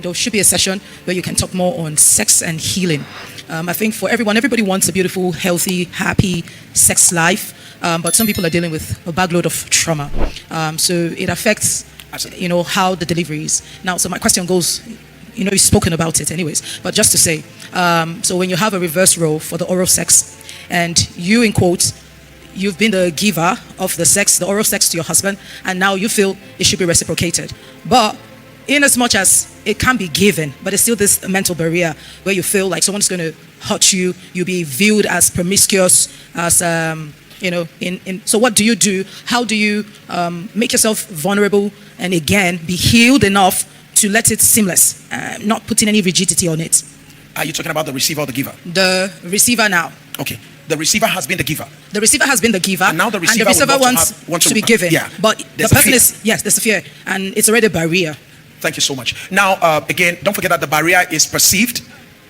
there should be a session where you can talk more on sex and healing. I think for everybody wants a beautiful, healthy, happy sex life, but some people are dealing with a backload of trauma. So it affects, how the delivery is. Now, so my question goes, you've spoken about it anyways, but just to say, so when you have a reverse role for the oral sex, and you, in quotes, you've been the giver of the sex, the oral sex to your husband, and now you feel it should be reciprocated. But in as much as it can be given, but it's still this mental barrier where you feel like someone's going to hurt you, you'll be viewed as promiscuous, as, so what do you do? How do you make yourself vulnerable and again, be healed enough to let it seamless, not putting any rigidity on it? Are you talking about the receiver or the giver? The receiver now. Okay. The receiver has been the giver. The receiver has been the giver. And now the receiver, wants to be given. Yeah. But the person is, yes, there's a fear. And it's already a barrier. Thank you so much. Now, again, don't forget that the barrier is perceived.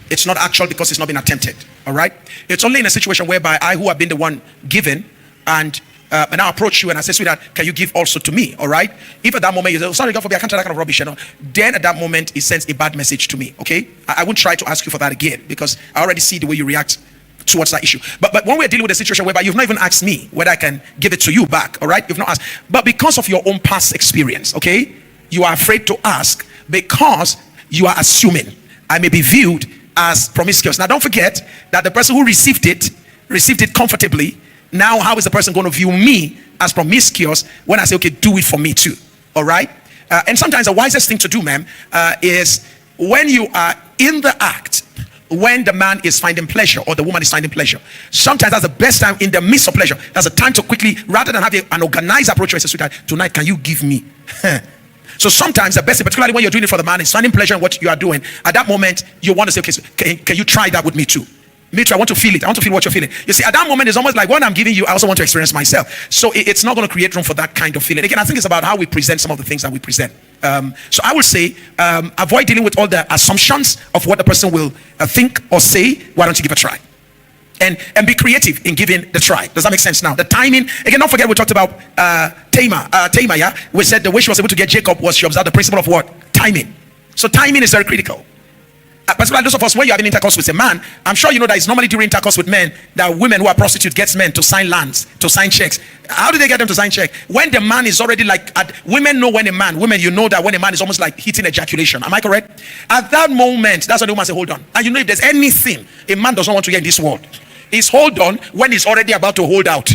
It's not actual because it's not been attempted. All right? It's only in a situation whereby I, who have been the one given, and I approach you and I say, sweetheart, can you give also to me? All right? If at that moment you say, oh, sorry, God forbid, I can't try that kind of rubbish, then at that moment it sends a bad message to me. Okay? I won't try to ask you for that again because I already see the way you react towards that issue. But when we're dealing with a situation whereby you've not even asked me whether I can give it to you back, all right? You've not asked. But because of your own past experience, okay, you are afraid to ask because you are assuming I may be viewed as promiscuous. Now, don't forget that the person who received it comfortably. Now, how is the person going to view me as promiscuous when I say, okay, do it for me too, all right? And sometimes the wisest thing to do, ma'am, is when you are in the act, when the man is finding pleasure or the woman is finding pleasure, sometimes that's the best time in the midst of pleasure. That's a time to quickly, rather than having an organized approach, where say, sweetheart, tonight, can you give me? So sometimes the best, particularly when you're doing it for the man, is finding pleasure in what you are doing. At that moment, you want to say, okay, so can you try that with me too? Me too, I want to feel it. I want to feel what you're feeling. You see, at that moment, it's almost like what I'm giving you, I also want to experience myself. So it's not going to create room for that kind of feeling. Again, I think it's about how we present some of the things that we present. So I will say, avoid dealing with all the assumptions of what the person will think or say. Why don't you give a try? And be creative in giving the try. Does that make sense now? The timing, again, don't forget we talked about Tamar, yeah? We said the way she was able to get Jacob was she observed the principle of what? Timing. So timing is very critical. Particularly those of us, when you're having intercourse with a man, I'm sure you know that it's normally during intercourse with men that women who are prostitutes gets men to sign lands, to sign checks. How do they get them to sign check? When the man is already like, women know when a man, women, you know that when a man is almost like hitting ejaculation. Am I correct? At that moment, that's when the woman say, hold on. And you know if there's anything a man does not want to hear in this world, is hold on when he's already about to hold out.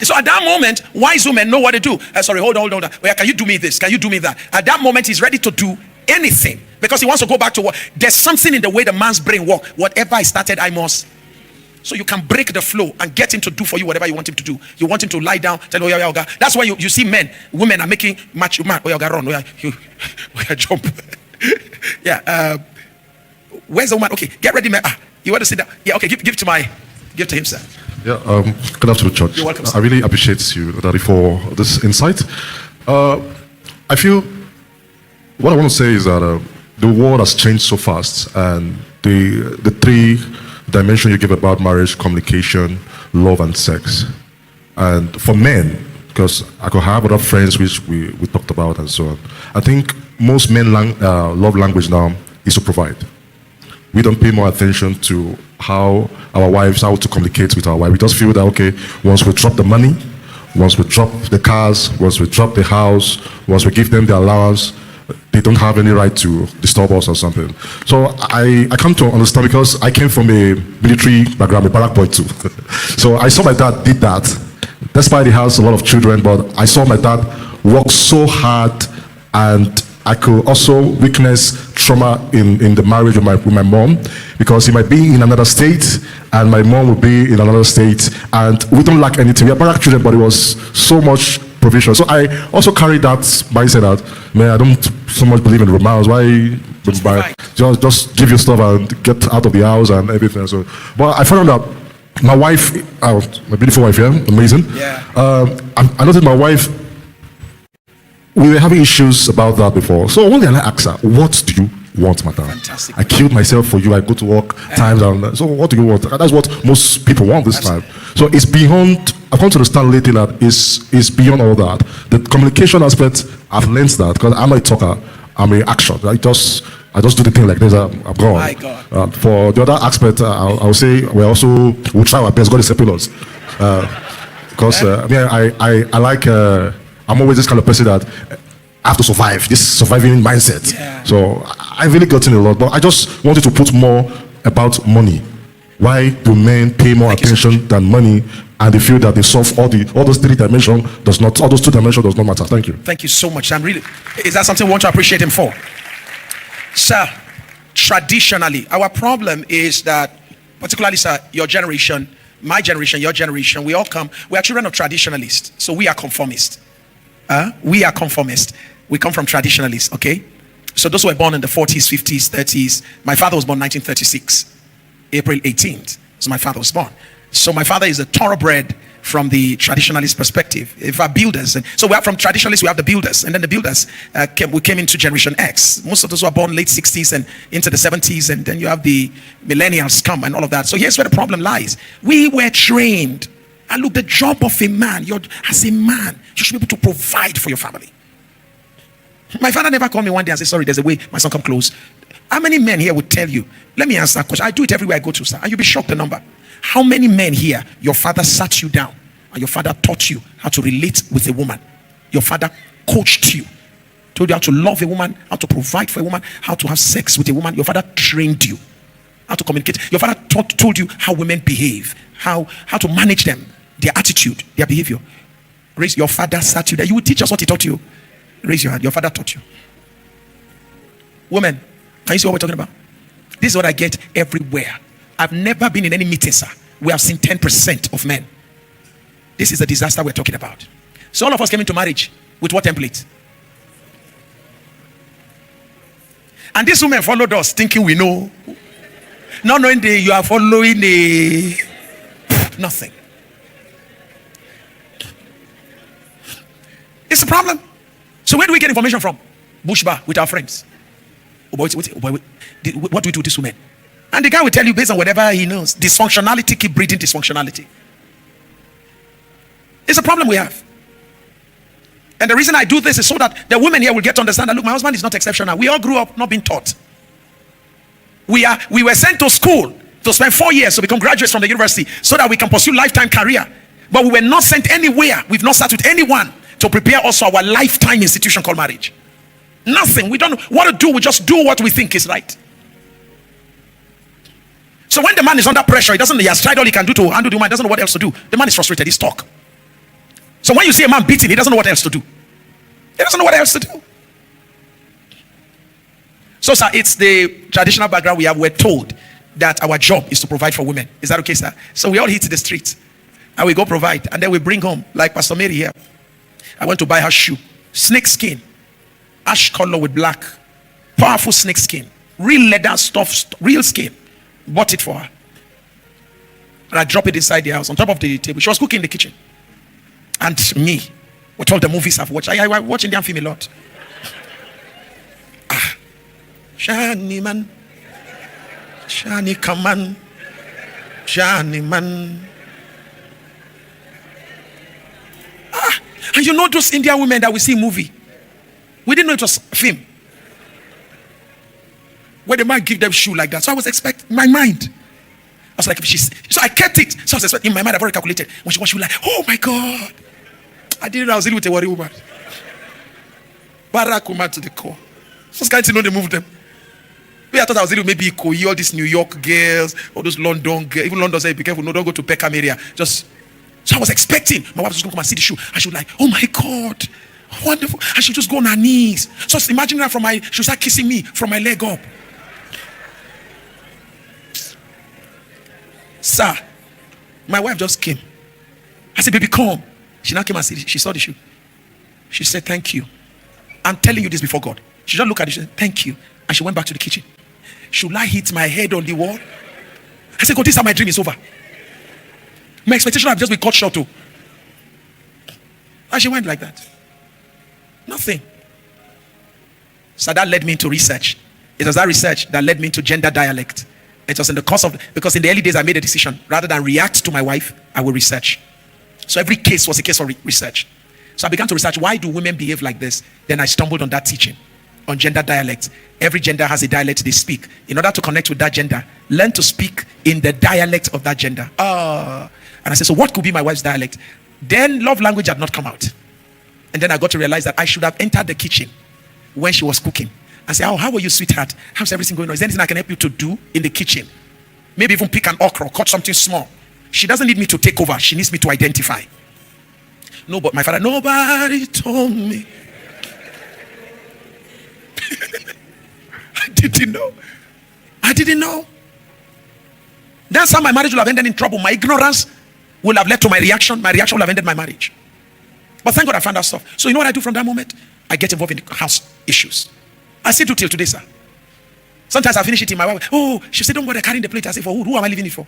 So at that moment, wise women know what to do. Sorry, hold on. Well, can you do me this? Can you do me that? At that moment, he's ready to do anything because he wants to go back to work. There's something in the way the man's brain works. Whatever I started, I must. So you can break the flow and get him to do for you whatever you want him to do. You want him to lie down, tell him, oh, yeah. That's why you see women are making match. Man, oh, yeah, run, jump. Yeah. Where's the woman? Okay, get ready, man. You want to sit down? Yeah, okay, give to him, sir. Yeah, good afternoon, Church. You're welcome, sir. I really appreciate you, Daddy, for this insight. I feel what I want to say is that the world has changed so fast, and the three dimensions you give about marriage: communication, love, and sex. And for men, because I could have other friends which we talked about and so on, I think most men love language now is to provide. We don't pay more attention to how to communicate with our wife. We just feel that, okay, once we drop the money, once we drop the cars, once we drop the house, once we give them the allowance, they don't have any right to disturb us or something. So I come to understand, because I came from a military background, a barrack boy too. So I saw my dad did that. Despite he has a lot of children, but I saw my dad work so hard, and I could also witness trauma in the marriage with my mom, because he might be in another state and my mom would be in another state, and we don't lack anything. We are barrack children, but it was so much provision. So I also carry that mindset that, man, I don't so much believe in romance. Why just give your stuff and get out of the house and everything. So, but I found out my wife, my beautiful wife, yeah, amazing. Yeah. I noticed my wife. We were having issues about that before. So one day I asked her, what do you want, madam? Fantastic. I killed myself for you. I go to work times and so what do you want? That's what most people want this time. So it's beyond, I've come to understand lately that it's beyond all that. The communication aspect, I've learned that because I'm a talker. I'm in action. I just do the thing like this. I'm gone. My God. For the other aspect, I'll say we'll try our best. God is helping us. Because I like. I'm always this kind of person that I have to survive. This surviving mindset. Yeah. So I really gotten a lot, but I just wanted to put more about money. Why do men pay more attention than money, and they feel that they solve all those three dimensions all those two dimensions does not matter? Thank you. Thank you so much. Is that something we want to appreciate him for? Sir, traditionally, our problem is that, particularly, sir, your generation, my generation, your generation, we are children of traditionalists. So we are conformists. We are conformists. We come from traditionalists, okay? So those who were born in the 40s, 50s, 30s. My father was born 1936. April 18th. So my father was born. So my father is a thoroughbred from the traditionalist perspective. If our builders, and so we are from traditionalists, we have the builders, and then the builders we came into Generation X. Most of those who are born late 60s and into the 70s, and then you have the millennials come and all of that. So here's where the problem lies. We were trained, and look, the job of a man, as a man, you should be able to provide for your family. My father never called me one day and said, sorry, there's a way my son come close. How many men here would tell you, let me answer that question. I do it everywhere I go to, sir, and you'll be shocked the number. How many men here, your father sat you down and your father taught you how to relate with a woman? Your father coached you, told you how to love a woman, how to provide for a woman, how to have sex with a woman. Your father trained you how to communicate. Your father told you how women behave, how to manage them, their attitude, their behavior. Raise your father sat you there. You will teach us what he taught you. Raise your hand. Your father taught you. Women, can you see what we're talking about? This is what I get everywhere. I've never been in any meeting, sir. We have seen 10% of men. This is the disaster we're talking about. So all of us came into marriage with what template? And these women followed us thinking we know. Not knowing you are following nothing. It's a problem. So where do we get information from? Bush bar with our friends. What do we do with these women? And the guy will tell you based on whatever he knows. Dysfunctionality keep breeding dysfunctionality. It's a problem we have. And the reason I do this is so that the women here will get to understand that, look, my husband is not exceptional. We all grew up not being taught. We were sent to school to spend 4 years to become graduates from the university so that we can pursue lifetime career. But we were not sent anywhere. We've not sat with anyone to prepare us for our lifetime institution called marriage. Nothing. We don't know what to do. We just do what we think is right. So when the man is under pressure, he has tried all he can do to handle the woman, he doesn't know what else to do. The man is frustrated, he's stuck. So when you see a man beating, he doesn't know what else to do. He doesn't know what else to do. So, sir, it's the traditional background we have. We're told that our job is to provide for women. Is that okay, sir? So we all hit the streets and we go provide, and then we bring home, like Pastor Mary here. I went to buy her shoe. Snake skin. Ash color with black. Powerful snake skin. Real leather stuff, real skin. Bought it for her. And I dropped it inside the house on top of the table. She was cooking in the kitchen. And me, with all the movies I've watched. I watch Indian film a lot. Shani man. Shani Kaman. Shani man. And you know those Indian women that we see in movie? We didn't know it was a film. Where the man give them shoe like that. So I was expecting, my mind, I was like, so I kept it. So I was expecting, in my mind, I've already calculated. When she was like, oh my God. I didn't know I was dealing with a worry woman. Barack woman to the core. So I didn't know they moved them. Maybe I thought I was dealing with maybe Ikoyi, all these New York girls, all those London girls. Even London said, be careful, no, don't go to Peckham area. So I was expecting my wife was going to come and see the shoe. And she was like, oh my God, wonderful. And she just go on her knees. So imagine her she would start kissing me from my leg up. Sir, my wife just came. I said, baby, come. She now came and she saw the shoe. She said, thank you. I'm telling you this before God. She just looked at it. She said, thank you. And she went back to the kitchen. Should I hit my head on the wall? I said, God, this is how my dream is over. My expectation have just been cut short too. And she went like that. Nothing. So that led me into research. It was that research that led me into gender dialect. It was in the course of, because in the early days I made a decision. Rather than react to my wife, I will research. So every case was a case for research. So I began to research, why do women behave like this? Then I stumbled on that teaching. on gender dialects. Every gender has a dialect they speak. In order to connect with that gender, learn to speak in the dialect of that gender. And I said, so what could be my wife's dialect? Then love language had not come out. And then I got to realize that I should have entered the kitchen when she was cooking and say, oh, how are you, sweetheart? How's everything going on? Is there anything I can help you to do in the kitchen? Maybe even pick an okra, cut something small. She doesn't need me to take over. She needs me to identify. No, but my father, nobody told me. I didn't know. That's how my marriage would have ended in trouble. My ignorance would have led to my reaction. My reaction would have ended my marriage. But thank God I found that stuff. So you know what I do from that moment? I get involved in house issues. I still do till today, sir. Sometimes I finish it in my wife. Oh, she said, don't bother carrying the plate. I say, for who am I leaving it for?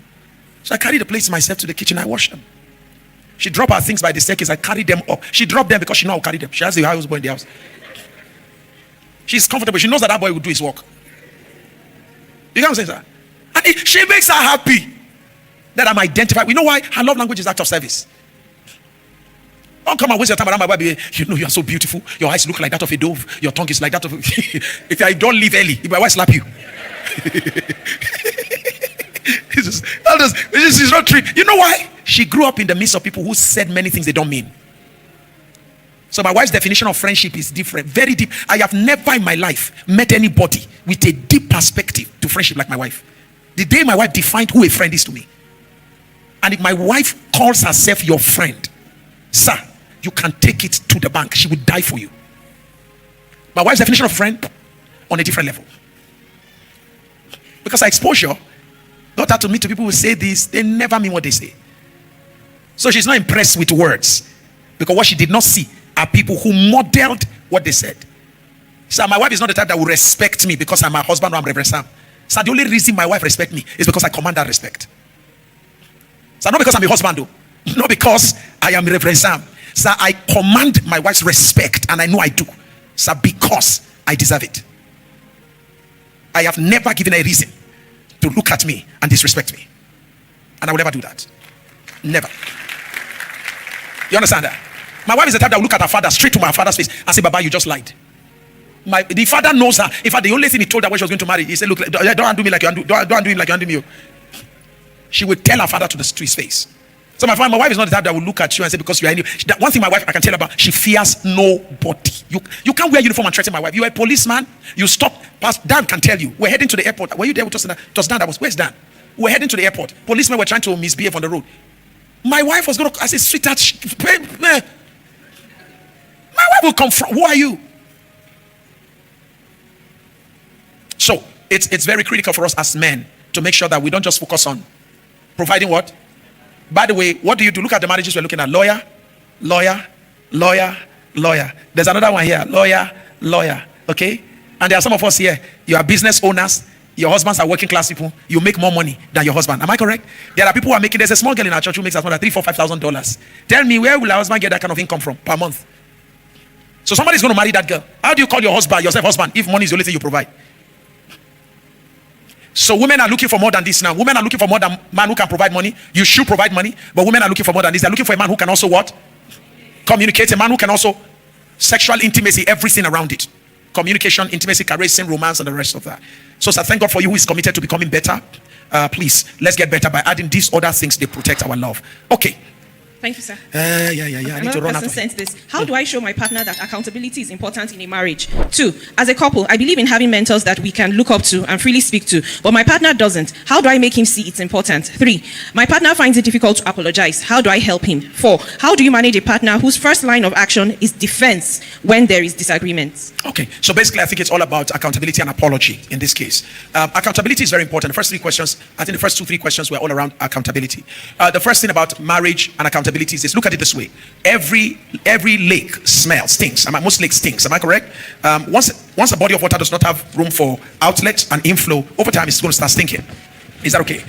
So I carry the plates myself to the kitchen. I wash them. She dropped her things by the staircase. I carry them up. She dropped them because she knows I'll carry them. She has the house boy in the house. She's comfortable. She knows that boy will do his work. You know what I'm saying, sir? And she makes her happy that I'm identified. You know why? Her love language is act of service. Don't come and waste your time around my wife. You know you are so beautiful. Your eyes look like that of a dove. Your tongue is like that of if I don't leave early, if my wife slap you. This is not true. You know why? She grew up in the midst of people who said many things they don't mean. So my wife's definition of friendship is different, very deep. I have never in my life met anybody with a deep perspective to friendship like my wife. The day my wife defined who a friend is to me, and if my wife calls herself your friend, sir, you can take it to the bank. She would die for you. My wife's definition of friend on a different level. Because her exposure got her to meet to people who say this, they never mean what they say. So she's not impressed with words, because what she did not see are people who modeled what they said. So my wife is not the type that will respect me because I'm her husband or I'm Reverend Sam. So the only reason my wife respects me is because I command that respect. So not because I'm a husband though. Not because I am Reverend Sam. So I command my wife's respect, and I know I do. So because I deserve it. I have never given a reason to look at me and disrespect me. And I will never do that. Never. You understand that? My wife is the type that will look at her father, straight to my father's face, and say, Baba, you just lied. The father knows her. In fact, the only thing he told her when she was going to marry, he said, look, don't undo me like you undo, don't undo him like you undo me. She would tell her father to his face. So my wife is not the type that will look at you and say, because you are in you. One thing my wife I can tell about, she fears nobody. You can't wear uniform and threaten my wife. You are a policeman. You stop. Dan can tell you. We're heading to the airport. Were you there with us? It was Dan. Where's Dan? We're heading to the airport. Policemen were trying to misbehave on the road. My wife was going to, I said, sweetheart, my wife will confront. Who are you? So it's very critical for us as men to make sure that we don't just focus on providing what? By the way, what do you do? Look at the marriages we're looking at. Lawyer, lawyer, lawyer, lawyer. There's another one here. Lawyer, lawyer. Okay? And there are some of us here. You are business owners. Your husbands are working class people. You make more money than your husband. Am I correct? There are people who are making, there's a small girl in our church who makes as much as $3,000-$5,000. Tell me, where will our husband get that kind of income from per month? So somebody's going to marry that girl. How do you call yourself husband if money is the only thing you provide? So women are looking for more than this now. Women are looking for more than man who can provide money. You should provide money, but women are looking for more than this. They're looking for a man who can also what? Communicate. A man who can also sexual intimacy, everything around it. Communication, intimacy, caressing, romance, and the rest of that. So thank God for you who is committed to becoming better. Please, let's get better by adding these other things. They protect our love. Okay. Thank you, sir. I need to run out. Sent this. How do I show my partner that accountability is important in a marriage? 2, as a couple, I believe in having mentors that we can look up to and freely speak to, but my partner doesn't. How do I make him see it's important? 3, my partner finds it difficult to apologize. How do I help him? 4, how do you manage a partner whose first line of action is defense when there is disagreement? Okay, so basically I think it's all about accountability and apology in this case. Accountability is very important. The first 3 questions, I think the first 2-3 questions were all around accountability. The first thing about marriage and accountability is, look at it this way. Every lake stinks. Most lakes stinks. Am I correct? Once a body of water does not have room for outlet and inflow, over time it's going to start stinking. Is that okay?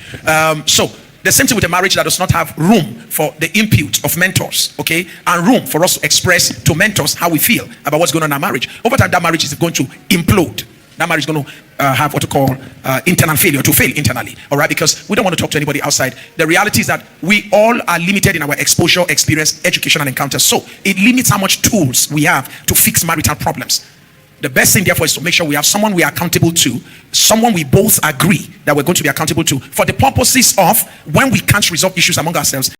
So the same thing with a marriage that does not have room for the input of mentors, okay, and room for us to express to mentors how we feel about what's going on in our marriage. Over time, that marriage is going to implode. That marriage is going to have what to call internal failure, to fail internally, all right? Because we don't want to talk to anybody outside. The reality is that we all are limited in our exposure, experience, education, and encounters. So it limits how much tools we have to fix marital problems. The best thing, therefore, is to make sure we have someone we are accountable to, someone we both agree that we're going to be accountable to, for the purposes of when we can't resolve issues among ourselves,